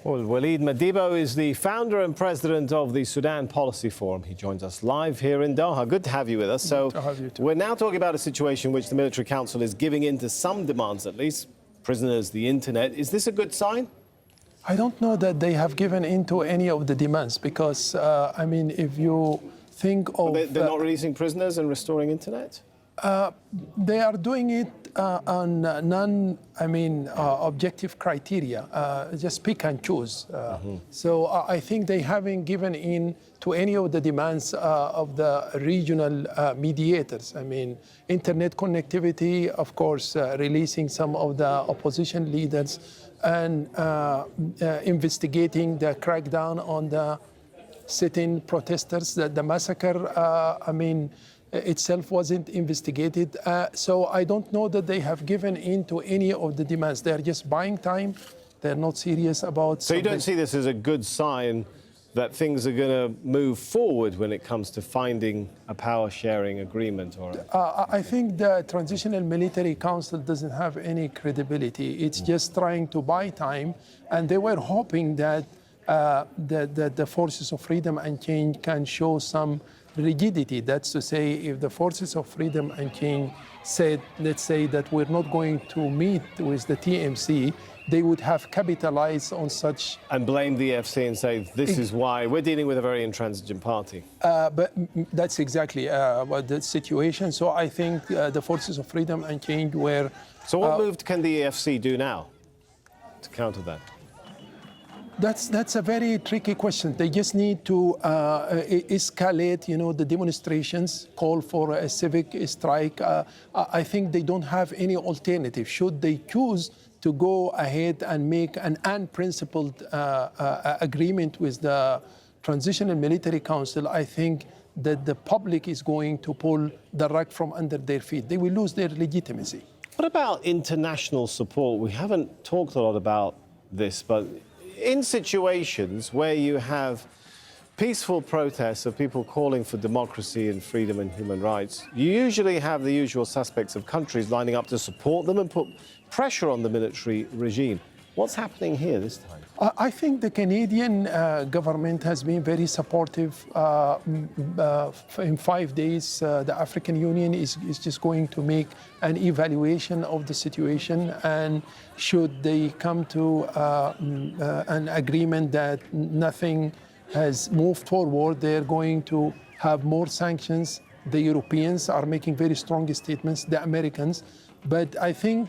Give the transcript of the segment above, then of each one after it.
Well, Walid Madibo is the founder and president of the Sudan Policy Forum. He joins us live here in Doha. Good to have you with us. Good to have you too. We're now talking about a situation in which the military council is giving in to some demands, at least, prisoners, the internet. Is this a good sign? I don't know that they have given in to any of the demands because, I mean, if you think of... They're not releasing prisoners and restoring internet? They are doing it on objective criteria, just pick and choose. So I think they haven't given in to any of the demands of the regional mediators. I mean, internet connectivity, of course, releasing some of the opposition leaders and investigating the crackdown on the sitting protesters, the massacre, itself wasn't investigated. So I don't know that they have given in to any of the demands. They're just buying time. They're not serious about So you don't see this as a good sign that things are going to move forward when it comes to finding a power-sharing agreement? Or I think the Transitional Military Council doesn't have any credibility. It's just trying to buy time, and they were hoping that the Forces of Freedom and Change can show some rigidity. That's to say, if the Forces of Freedom and Change said, let's say, that we're not going to meet with the TMC, they would have capitalized on such... And blame the EFC and say, this is why we're dealing with a very intransigent party. But that's exactly what the situation. So I think the Forces of Freedom and Change were... So what move can the EFC do now to counter that? That's a very tricky question. They just need to escalate, the demonstrations, call for a civic strike. I think they don't have any alternative. Should they choose to go ahead and make an unprincipled agreement with the Transitional Military Council, I think that the public is going to pull the rug from under their feet. They will lose their legitimacy. What about international support? We haven't talked a lot about this, but in situations where you have peaceful protests of people calling for democracy and freedom and human rights, you usually have the usual suspects of countries lining up to support them and put pressure on the military regime. What's happening here this time? I think the Canadian government has been very supportive. In 5 days, the African Union is just going to make an evaluation of the situation, and should they come to an agreement that nothing has moved forward, they're going to have more sanctions. The Europeans are making very strong statements, the Americans. But I think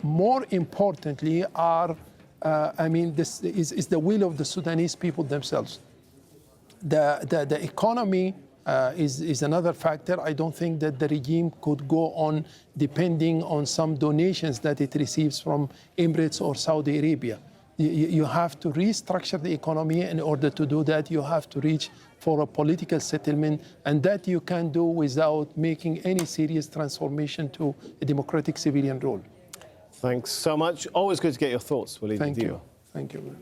more importantly this is the will of the Sudanese people themselves. The economy is another factor. I don't think that the regime could go on depending on some donations that it receives from Emirates or Saudi Arabia. You have to restructure the economy. In order to do that, you have to reach for a political settlement, and that you can do without making any serious transformation to a democratic civilian rule. Thanks so much. Always good to get your thoughts, Walid. Thank you. Thank you.